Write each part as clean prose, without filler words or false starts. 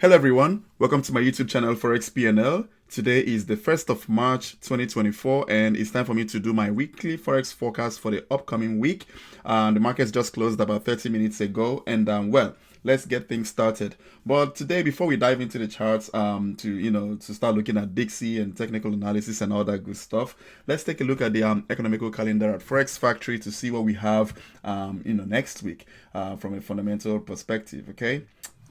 Hello everyone, welcome to my YouTube channel ForexPnL. Today is the 1st of March 2024 and it's time for me to do my weekly Forex forecast for the upcoming week. The markets just closed about 30 minutes ago and well, let's get things started. But today, before we dive into the charts to start looking at DXY and technical analysis and all that good stuff, let's take a look at the economical calendar at Forex Factory to see what we have next week from a fundamental perspective, okay?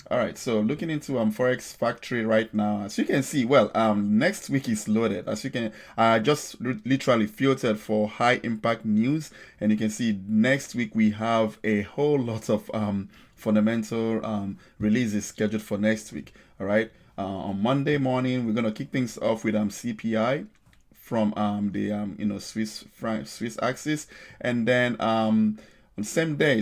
All right, so looking into Forex Factory right now, as you can see, well, next week is loaded. As you can, I just literally filtered for high impact news, and you can see next week we have a whole lot of fundamental releases scheduled for next week. All right, on Monday morning we're gonna kick things off with CPI from the Swiss axis, and then same day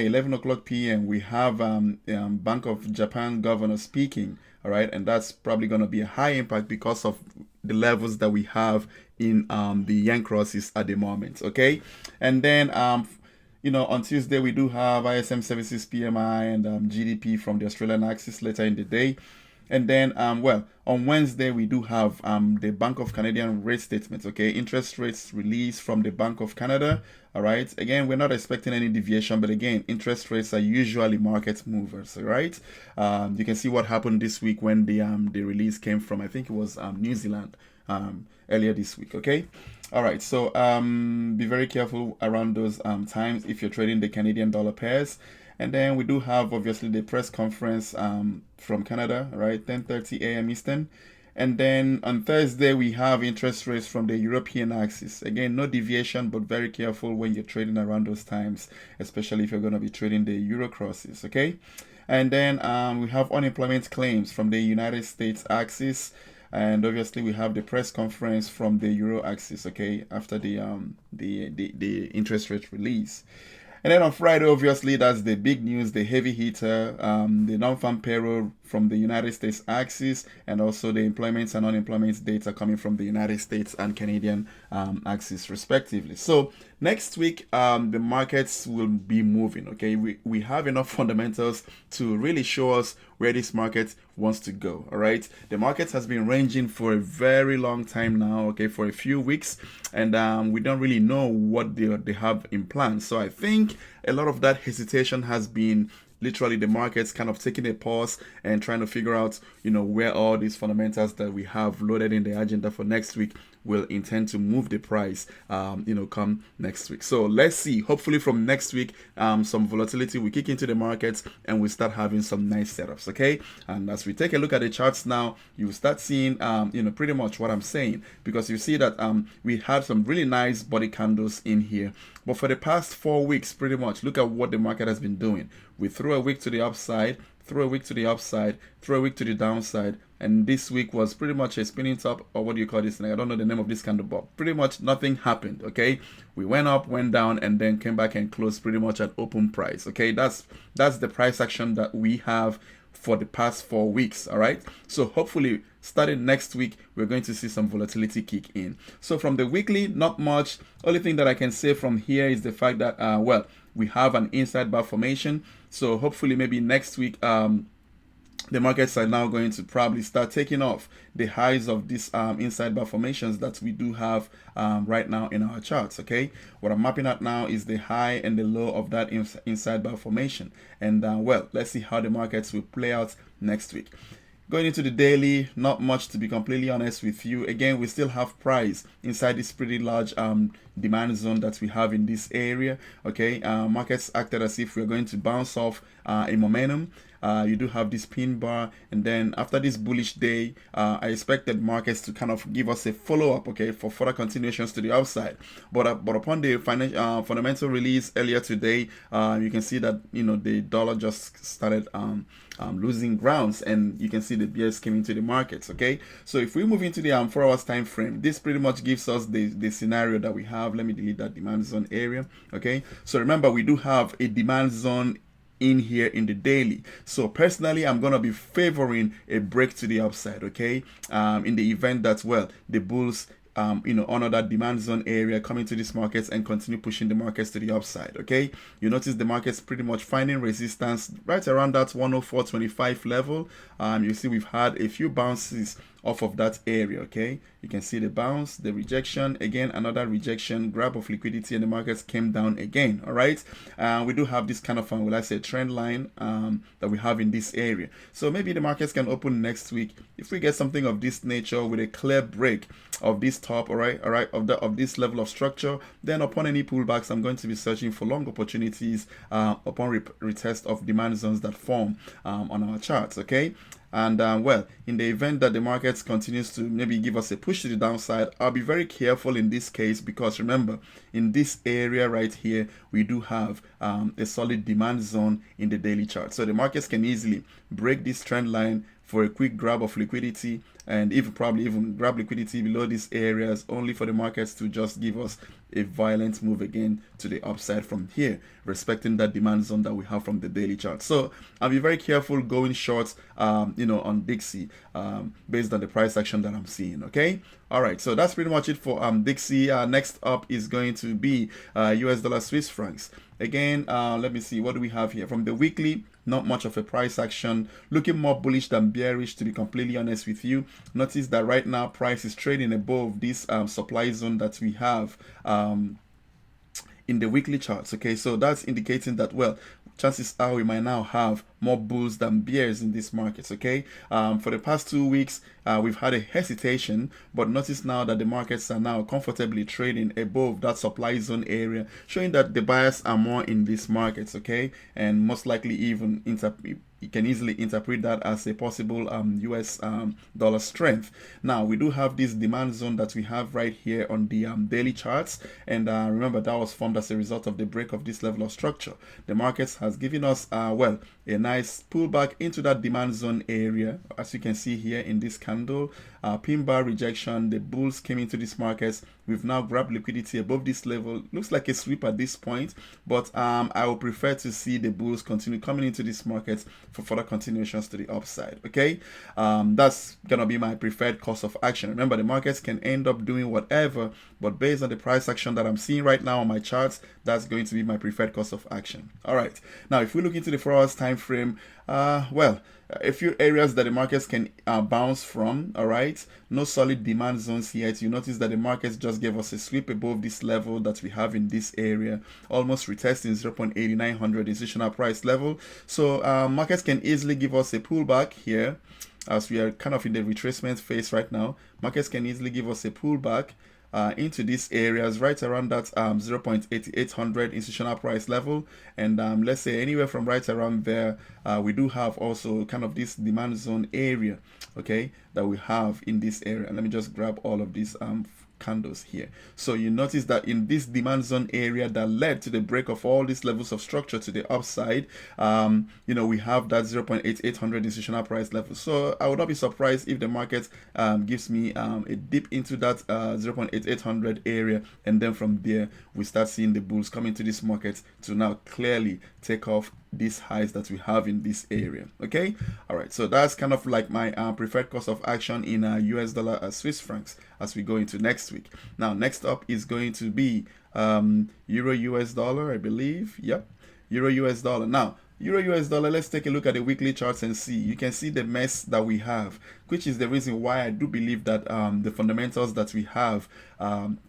11 o'clock p.m. we have Bank of Japan governor speaking. All right, and that's probably going to be a high impact because of the levels that we have in the yen crosses at the moment. Okay, and then on Tuesday we do have ISM services PMI and GDP from the Australian axis later in the day. And then, well, on Wednesday, we do have the Bank of Canadian rate statements, okay? Interest rates released from the Bank of Canada, all right? Again, we're not expecting any deviation, but again, interest rates are usually market movers, all right? You can see what happened this week when the release came from, I think it was New Zealand earlier this week, okay? All right, so be very careful around those times if you're trading the Canadian dollar pairs. And then we do have obviously the press conference from Canada, right, 10:30 a.m. Eastern. And then on Thursday we have interest rates from the European axis. Again, no deviation, but very careful when you're trading around those times, especially if you're going to be trading the euro crosses, okay? And then we have unemployment claims from the United States axis. And obviously we have the press conference from the euro axis, okay, after the interest rate release. And then on Friday, obviously, that's the big news, the heavy hitter, the non-farm payroll from the United States axis, and also the employment and unemployment data coming from the United States and Canadian axis, respectively. So next week, the markets will be moving, okay? We have enough fundamentals to really show us where this market wants to go, all right? The market has been ranging for a very long time now, okay, for a few weeks, and we don't really know what they have in plan. So I think a lot of that hesitation has been literally the markets kind of taking a pause and trying to figure out, where all these fundamentals that we have loaded in the agenda for next week will intend to move the price, come next week. So let's see. Hopefully from next week, some volatility will kick into the markets and we start having some nice setups, okay? And as we take a look at the charts now, you will start seeing, pretty much what I'm saying, because you see that we had some really nice body candles in here. But for the past 4 weeks, pretty much, look at what the market has been doing. We threw a week to the upside, threw a week to the upside, threw a week to the downside, and this week was pretty much a spinning top, or what do you call this thing? I don't know the name of this candle, but pretty much nothing happened, okay? We went up, went down, and then came back and closed pretty much at open price, okay? That's the price action that we have for the past 4 weeks, all right? So hopefully starting next week, we're going to see some volatility kick in. So from the weekly, not much. Only thing that I can say from here is the fact that, well, we have an inside bar formation. So hopefully maybe next week, the markets are now going to probably start taking off the highs of these inside bar formations that we do have right now in our charts, okay? What I'm mapping out now is the high and the low of that inside bar formation. And well, let's see how the markets will play out next week. Going into the daily, not much, to be completely honest with you. Again, we still have price inside this pretty large demand zone that we have in this area, okay? Markets acted as if we're going to bounce off a momentum. You do have this pin bar, and then after this bullish day, I expected markets to kind of give us a follow-up, okay, for further continuations to the upside. But upon the fundamental release earlier today, you can see that the dollar just started losing grounds, and you can see the bears came into the markets, okay? So if we move into the 4 hours time frame, this pretty much gives us the scenario that we have. Let me delete that demand zone area, okay? So remember, we do have a demand zone in here in the daily. So personally, I'm gonna be favoring a break to the upside, okay? In the event that, well, the bulls honor that demand zone area, come into these markets and continue pushing the markets to the upside. Okay, you notice the markets pretty much finding resistance right around that 104.25 level. You see we've had a few bounces off of that area. Okay, you can see the bounce, the rejection, again another rejection, grab of liquidity, and the markets came down again. All right, we do have this kind of will I say trend line that we have in this area. So maybe the markets can open next week if we get something of this nature with a clear break of this top, all right, of this level of structure. Then upon any pullbacks, I'm going to be searching for long opportunities upon retest of demand zones that form on our charts. Okay. And well, in the event that the markets continues to maybe give us a push to the downside, I'll be very careful in this case, because remember, in this area right here, we do have a solid demand zone in the daily chart. So the markets can easily break this trend line for a quick grab of liquidity, and probably even grab liquidity below these areas, only for the markets to just give us a violent move again to the upside from here, respecting that demand zone that we have from the daily chart. So I'll be very careful going short on DXY based on the price action that I'm seeing. Okay, all right, so that's pretty much it for DXY. Next up is going to be US dollar Swiss francs. Again, let me see, what do we have here from the weekly? Not much of a price action, looking more bullish than bearish, to be completely honest with you. Notice that right now price is trading above this supply zone that we have in the weekly charts. Okay, so that's indicating that, well, chances are we might now have more bulls than bears in these markets. Okay, for the past 2 weeks we've had a hesitation, but notice now that the markets are now comfortably trading above that supply zone area, showing that the buyers are more in these markets. Okay, and most likely even you can easily interpret that as a possible US dollar strength. Now we do have this demand zone that we have right here on the daily charts, and remember that was formed as a result of the break of this level of structure. The markets has given us well, a nice pullback into that demand zone area, as you can see here in this candle. Pin bar rejection, the bulls came into these markets. We've now grabbed liquidity above this level. Looks like a sweep at this point, but I would prefer to see the bulls continue coming into these markets for further continuations to the upside. Okay, that's gonna be my preferred course of action. Remember, the markets can end up doing whatever, but based on the price action that I'm seeing right now on my charts, that's going to be my preferred course of action. All right, now if we look into the 4 hours time frame, well, a few areas that the markets can bounce from. All right, no solid demand zones yet. You notice that the markets just gave us a sweep above this level that we have in this area, almost retesting 0.8900 institutional price level. So markets can easily give us a pullback here, as we are kind of in the retracement phase right now. Markets can easily give us a pullback into these areas right around that 0.8800 institutional price level, and let's say anywhere from right around there. We do have also kind of this demand zone area, okay, that we have in this area. And let me just grab all of these candles here. So you notice that in this demand zone area that led to the break of all these levels of structure to the upside, we have that 0.8800 institutional price level. So I would not be surprised if the market gives me a dip into that 0.8800 area, and then from there we start seeing the bulls come into this market to now clearly take off these highs that we have in this area. Okay, all right, so that's kind of like my preferred course of action in US dollar Swiss francs as we go into next week. Now next up is going to be Euro US dollar, I believe. Yep, Euro US dollar. Now Euro US dollar, let's take a look at the weekly charts and see. You can see the mess that we have, which is the reason why I do believe that the fundamentals that we have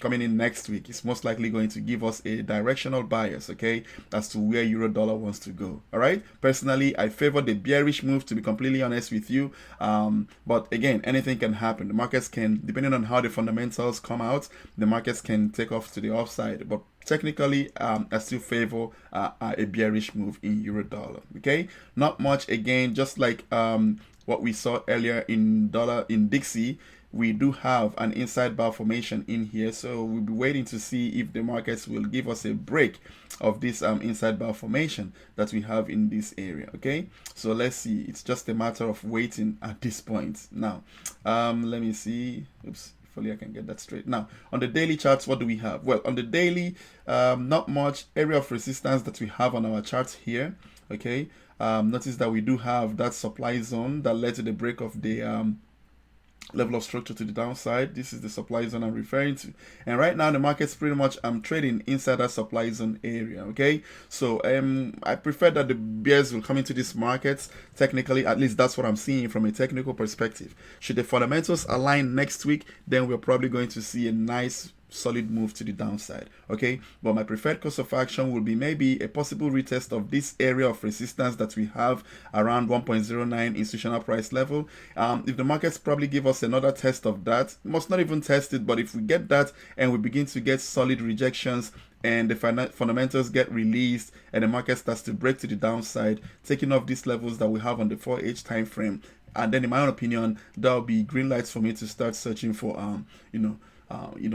coming in next week is most likely going to give us a directional bias, okay, as to where euro dollar wants to go. All right, personally I favor the bearish move, to be completely honest with you, but again, anything can happen. The markets can, depending on how the fundamentals come out, the markets can take off to the upside, but technically I still favor a bearish move in euro dollar. Okay, not much, again, just like what we saw earlier in DXY, we do have an inside bar formation in here, so we'll be waiting to see if the markets will give us a break of this inside bar formation that we have in this area. Okay, so let's see, it's just a matter of waiting at this point. Now let me see, oops, hopefully I can get that straight. Now on the daily charts, what do we have? Well, on the daily, not much. Area of resistance that we have on our charts here, okay, notice that we do have that supply zone that led to the break of the level of structure to the downside. This is the supply zone I'm referring to, and right now the market's pretty much trading inside that supply zone area. Okay, so I prefer that the bears will come into this market. Technically, at least that's what I'm seeing from a technical perspective. Should the fundamentals align next week, then we're probably going to see a nice solid move to the downside. Okay, but my preferred course of action will be maybe a possible retest of this area of resistance that we have around 1.09 institutional price level. If the markets probably give us another test of that, must not even test it, but if we get that and we begin to get solid rejections and the fundamentals get released and the market starts to break to the downside, taking off these levels that we have on the 4H time frame, and then in my own opinion, that'll be green lights for me to start searching for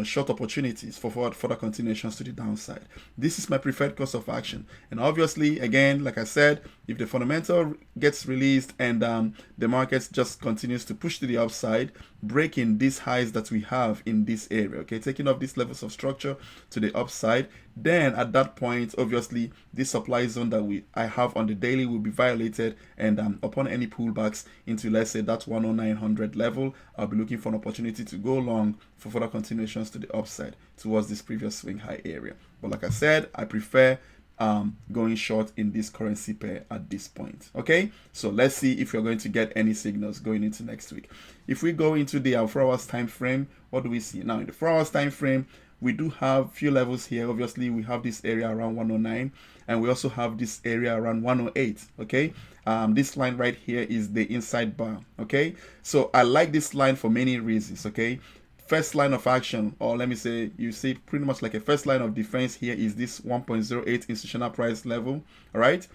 short opportunities for further continuations to the downside. This is my preferred course of action. And obviously, again, like I said, if the fundamental gets released and the market just continues to push to the upside, breaking these highs that we have in this area, okay, taking off these levels of structure to the upside, then at that point, obviously, this supply zone that I have on the daily will be violated, and upon any pullbacks into, let's say, that 10900 level, I'll be looking for an opportunity to go long for further continuations to the upside towards this previous swing high area. But like I said, I prefer going short in this currency pair at this point. Okay, so let's see if you're going to get any signals going into next week. If we go into the 4 hours time frame, what do we see now? In the 4 hours time frame, we do have few levels here. Obviously, we have this area around 109, and we also have this area around 108. Okay, this line right here is the inside bar. Okay, so I like this line for many reasons. Okay, first line of action, or let me say, you see pretty much like a first line of defense here is this 1.08 institutional price level. All right,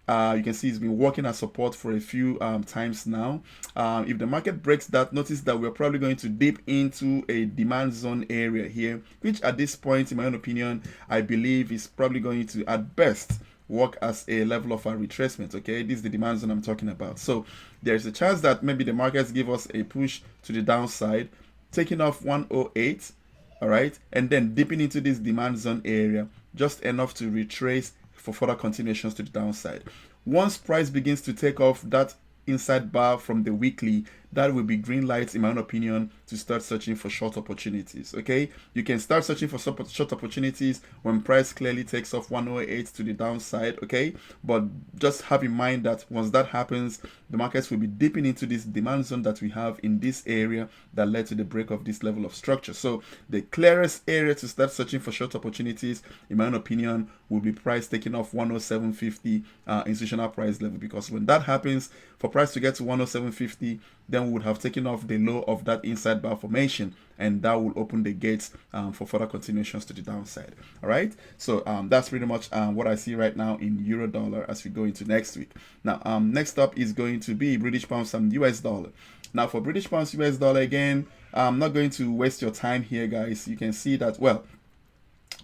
you can see it's been working as support for a few times now. If the market breaks that, notice that we're probably going to dip into a demand zone area here, which at this point, in my own opinion, I believe is probably going to, at best, work as a level of a retracement. Okay, this is the demand zone I'm talking about. So there's a chance that maybe the markets give us a push to the downside, taking off 108, all right, and then dipping into this demand zone area, just enough to retrace for further continuations to the downside. Once price begins to take off that inside bar from the weekly, that will be green lights, in my own opinion, to start searching for short opportunities. Okay, you can start searching for short opportunities when price clearly takes off 108 to the downside. Okay, but just have in mind that once that happens, the markets will be dipping into this demand zone that we have in this area that led to the break of this level of structure. So the clearest area to start searching for short opportunities, in my own opinion, will be price taking off 107.50 institutional price level, because when that happens, for price to get to 107.50, then we would have taken off the low of that inside bar formation, and that will open the gates for further continuations to the downside. All right, so that's pretty much what I see right now in euro dollar as we go into next week. Now next up is going to be British pounds and US dollar. Now for British pounds US dollar, again, I'm not going to waste your time here, guys. You can see that, well,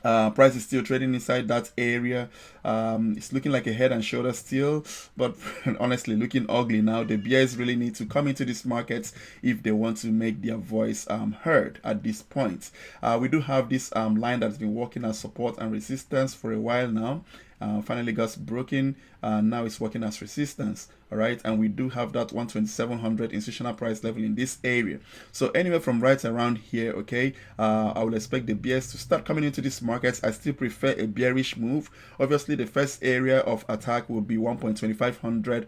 price is still trading inside that area. It's looking like a head and shoulder still, but honestly looking ugly now. The bears really need to come into this market if they want to make their voice heard at this point. We do have this line that's been working as support and resistance for a while now. Finally got broken, now it's working as resistance. All right, and we do have that 12700 institutional price level in this area. So anywhere from right around here, okay, I would expect the bears to start coming into this market. I still prefer a bearish move. Obviously, the first area of attack will be 1.2500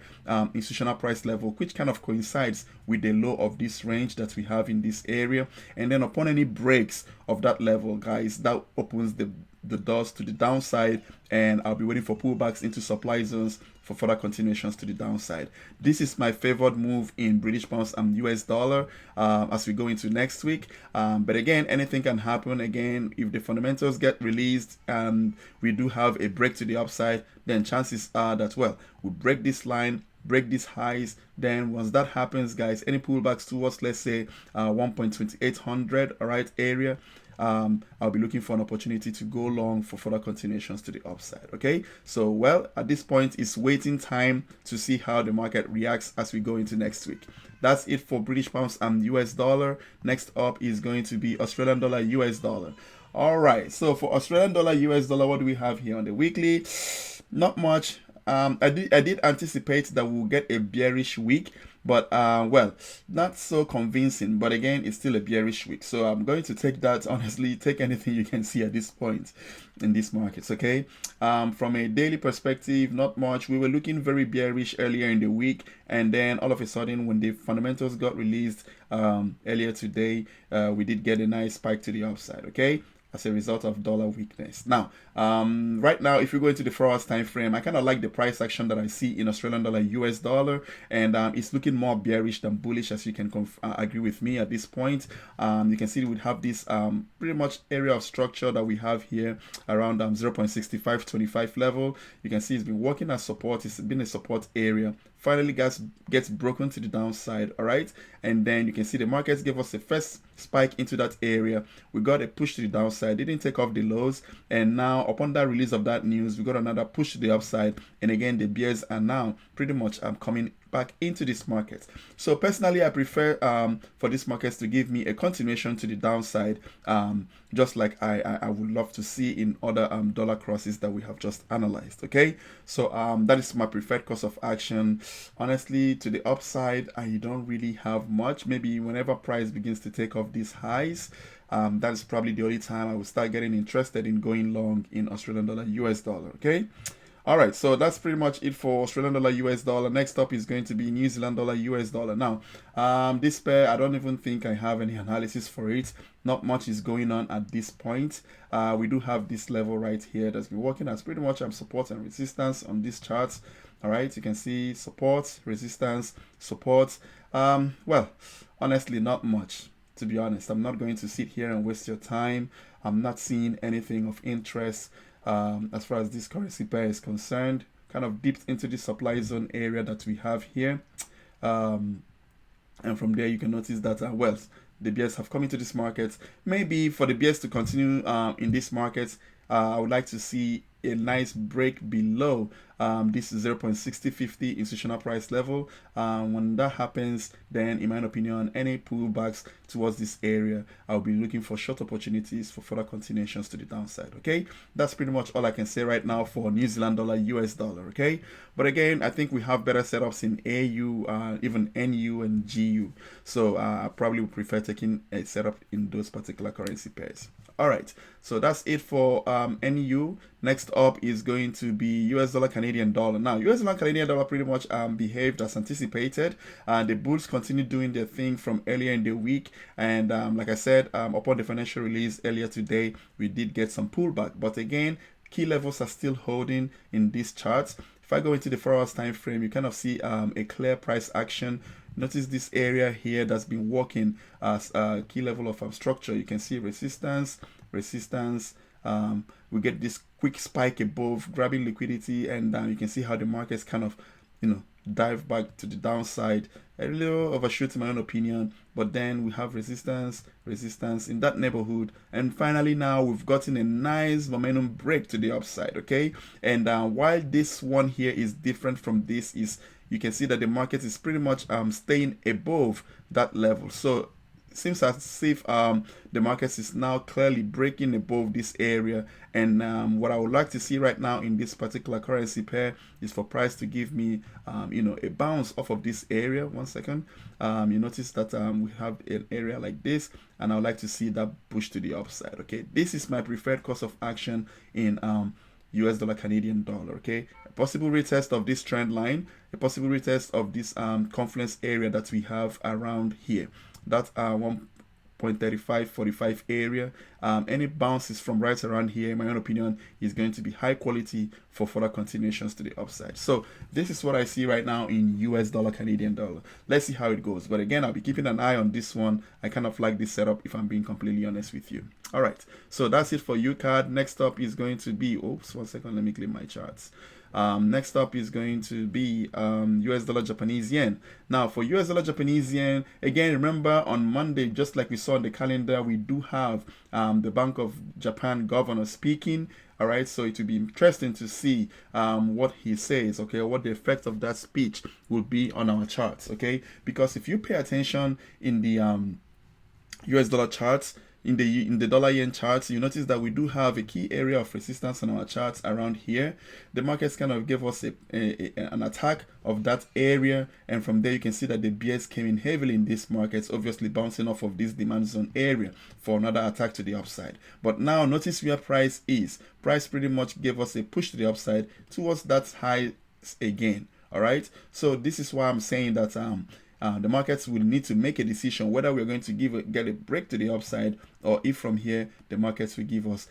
institutional price level, which kind of coincides with the low of this range that we have in this area. And then upon any breaks of that level, guys, that opens the doors to the downside, and I'll be waiting for pullbacks into supply zones for further continuations to the downside. This is my favored move in British pounds and US dollar as we go into next week. But again, anything can happen. Again, if the fundamentals get released and we do have a break to the upside, then chances are that, well, we'll break this line, break these highs. Then once that happens, guys, any pullbacks towards, let's say, 1.2800, all right, area, I'll be looking for an opportunity to go long for further continuations to the upside. Okay, so well, at this point, it's waiting time to see how the market reacts as we go into next week. That's it for British pounds and US dollar. Next up is going to be Australian dollar, US dollar. All right, so for Australian dollar, US dollar, what do we have here on the weekly? Not much. I did anticipate that we'll get a bearish week, but well, not so convincing. But again, it's still a bearish week, so I'm going to take that. Honestly, take anything you can see at this point in these markets. Okay, from a daily perspective, not much. We were looking very bearish earlier in the week, and then all of a sudden, when the fundamentals got released earlier today, we did get a nice spike to the upside. Okay, as a result of dollar weakness. Now, right now, if you go into the 4 hours time frame, I kind of like the price action that I see in Australian dollar, US dollar, and it's looking more bearish than bullish, as you can agree with me at this point. You can see we have this pretty much area of structure that we have here around 0.6525 level. You can see it's been working as support. It's been a support area. Finally gets broken to the downside, all right, and then you can see the markets gave us the first spike into that area. We got a push to the downside, didn't take off the lows, and now upon that release of that news, we got another push to the upside, and again the bears are now pretty much coming back into this market. So personally, I prefer for this markets to give me a continuation to the downside, just like I would love to see in other dollar crosses that we have just analyzed. Okay, so that is my preferred course of action. Honestly, to the upside, I don't really have much. Maybe whenever price begins to take off these highs, that is probably the only time I will start getting interested in going long in Australian dollar, US dollar. Okay. All right, so that's pretty much it for Australian dollar, US dollar. Next up is going to be New Zealand dollar, US dollar. Now, this pair, I don't even think I have any analysis for it. Not much is going on at this point. We do have this level right here that's been working as pretty much support and resistance on these charts. All right, you can see support, resistance, support. Well, honestly, not much. To be honest, I'm not going to sit here and waste your time. I'm not seeing anything of interest. As far as this currency pair is concerned, kind of dipped into the supply zone area that we have here, and from there you can notice that well, the bears have come into this market. Maybe for the bears to continue in this market, I would like to see a nice break below this 0.6050 institutional price level. When that happens, then in my opinion, any pullbacks towards this area, I'll be looking for short opportunities for further continuations to the downside. Okay, that's pretty much all I can say right now for New Zealand dollar, US dollar. Okay, but again, I think we have better setups in AU, even NU and GU, so I probably would prefer taking a setup in those particular currency pairs. All right, so that's it for NU. Next up is going to be US dollar, Canadian dollar. Now, US dollar, Canadian dollar pretty much behaved as anticipated. The bulls continued doing their thing from earlier in the week. And like I said, upon the financial release earlier today, we did get some pullback. But again, key levels are still holding in these charts. If I go into the 4 hours time frame, you kind of see a clear price action. Notice this area here that's been working as a key level of structure. You can see resistance, resistance. We get this quick spike above, grabbing liquidity, and you can see how the markets kind of, dive back to the downside. A little overshoot in my own opinion, but then we have resistance, resistance in that neighborhood, and finally now we've gotten a nice momentum break to the upside. Okay, and while this one here is different from this, is you can see that the market is pretty much staying above that level. So it seems as if the market is now clearly breaking above this area, and what I would like to see right now in this particular currency pair is for price to give me a bounce off of this area. One second, you notice that we have an area like this, and I would like to see that push to the upside. Okay, this is my preferred course of action in US dollar, Canadian dollar. Okay, a possible retest of this trend line, a possible retest of this confluence area that we have around here. That's 1.3545 area. Any bounces from right around here, in my own opinion, is going to be high quality for further continuations to the upside. So this is what I see right now in US dollar, Canadian dollar. Let's see how it goes. But again, I'll be keeping an eye on this one. I kind of like this setup, if I'm being completely honest with you. All right, so that's it for UCAD. Next up is going to be, oops, one second, let me clear my charts. Next up is going to be US dollar, Japanese yen. Now for US dollar, Japanese yen, again, remember on Monday, just like we saw on the calendar, we do have the Bank of Japan governor speaking. All right, so it will be interesting to see what he says, okay, what the effect of that speech will be on our charts, okay, because if you pay attention in the US dollar charts, in the dollar yen charts, you notice that we do have a key area of resistance on our charts around here. The markets kind of gave us an attack of that area, and from there you can see that the bears came in heavily in these markets, obviously bouncing off of this demand zone area for another attack to the upside. But now notice where price is. Price pretty much gave us a push to the upside towards that high again. All right, so this is why I'm saying that the markets will need to make a decision whether we're going to get a break to the upside, or if from here the markets will give us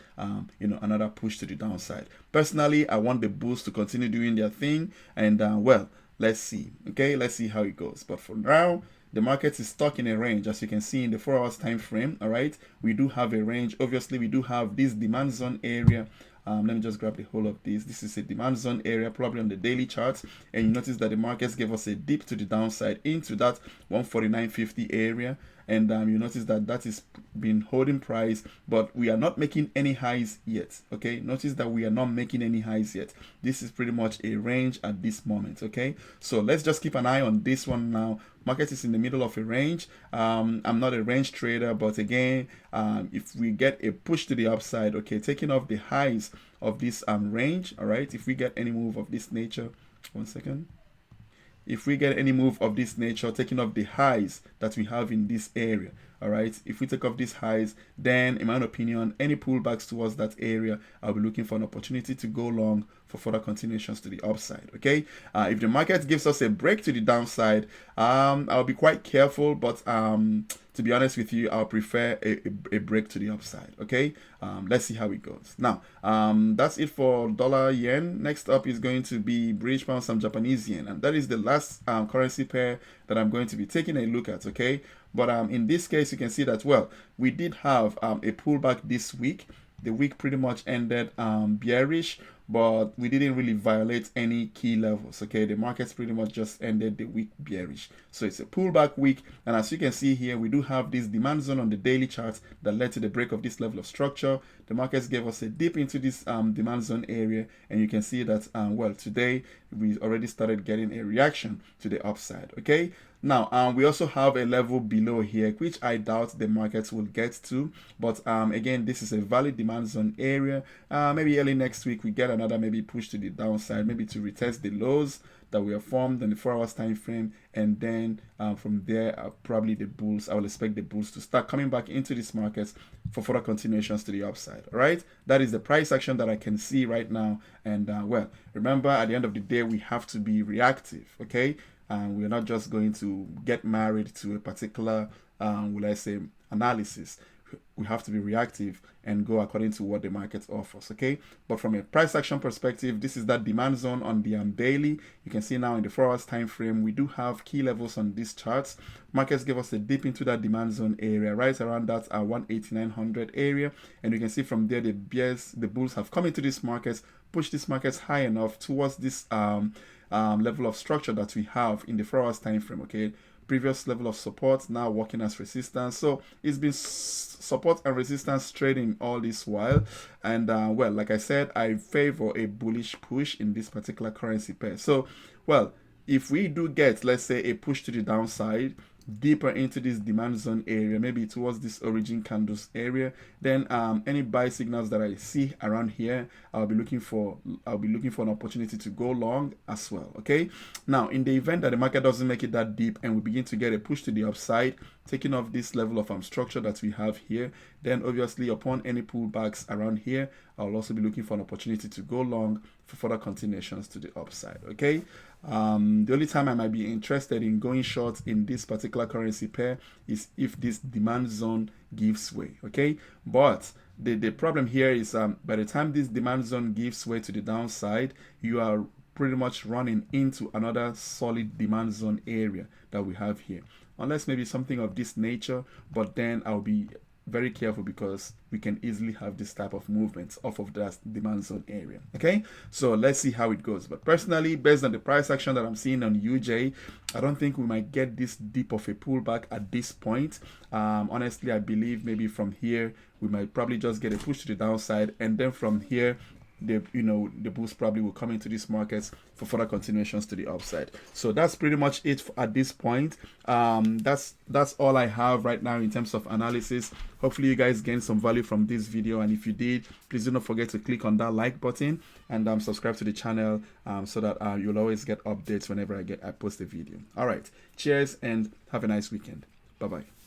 another push to the downside. Personally, I want the bulls to continue doing their thing, and well, let's see. Okay, let's see how it goes. But for now, the market is stuck in a range, as you can see in the 4 hours time frame. All right, we do have a range. Obviously, we do have this demand zone area. Let me just grab the whole of this. This is a demand zone area, probably on the daily charts, and you notice that the markets gave us a dip to the downside into that 149.50 area, and you notice that that is been holding price, but we are not making any highs yet. Okay, notice that we are not making any highs yet. This is pretty much a range at this moment. Okay, so let's just keep an eye on this one now. Market is in the middle of a range. I'm not a range trader, but again, if we get a push to the upside, okay, taking off the highs of this range, all right, if we get any move of this nature, one second. If we get any move of this nature, taking off the highs that we have in this area, all right, if we take off these highs, then in my opinion, any pullbacks towards that area, I'll be looking for an opportunity to go long for further continuations to the upside. Okay, if the market gives us a break to the downside, I'll be quite careful, but to be honest with you, I'll prefer a break to the upside. Okay, let's see how it goes. Now, that's it for dollar yen. Next up is going to be British pound, some Japanese yen, and that is the last currency pair that I'm going to be taking a look at. Okay, but in this case, you can see that, well, we did have a pullback this week. The week pretty much ended bearish, but we didn't really violate any key levels. Okay, the markets pretty much just ended the week bearish, so it's a pullback week. And as you can see here, we do have this demand zone on the daily charts that led to the break of this level of structure. The markets gave us a dip into this demand zone area, and you can see that well, today we already started getting a reaction to the upside. Okay, now we also have a level below here, which I doubt the markets will get to, but again, this is a valid demand zone area. Maybe early next week we get another maybe push to the downside, maybe to retest the lows that we have formed in the 4 hours time frame, and then from there probably the bulls, I will expect the bulls to start coming back into these markets for further continuations to the upside. All right, that is the price action that I can see right now. And well, remember, at the end of the day, we have to be reactive. Okay, and we're not just going to get married to a particular will I say analysis. We have to be reactive and go according to what the market offers. Okay, but from a price action perspective, this is that demand zone on the daily. You can see now in the 4 hours time frame, we do have key levels on these charts. Markets give us a dip into that demand zone area right around that 18900 area, and you can see from there the bulls have come into these markets, pushed these markets high enough towards this level of structure that we have in the 4 hours time frame. Okay, previous level of support now working as resistance. So it's been support and resistance trading all this while, and well, like I said, I favor a bullish push in this particular currency pair. So well, if we do get, let's say, a push to the downside deeper into this demand zone area, maybe towards this origin candles area, then any buy signals that I see around here, I'll be looking for an opportunity to go long as well. Okay, now in the event that the market doesn't make it that deep and we begin to get a push to the upside, taking off this level of structure that we have here, then obviously upon any pullbacks around here, I'll also be looking for an opportunity to go long for further continuations to the upside. Okay, the only time I might be interested in going short in this particular currency pair is if this demand zone gives way. Okay, but the problem here is by the time this demand zone gives way to the downside, you are pretty much running into another solid demand zone area that we have here, unless maybe something of this nature, but then I'll be very careful because we can easily have this type of movements off of that demand zone area. Okay, so let's see how it goes. But personally, based on the price action that I'm seeing on UJ, I don't think we might get this deep of a pullback at this point. Honestly, I believe maybe from here we might probably just get a push to the downside, and then from here the boost probably will come into these markets for further continuations to the upside. So that's pretty much it at this point. That's all I have right now in terms of analysis. Hopefully you guys gained some value from this video, and if you did, please do not forget to click on that like button and subscribe to the channel so that you'll always get updates whenever I post a video. All right, cheers and have a nice weekend. Bye bye.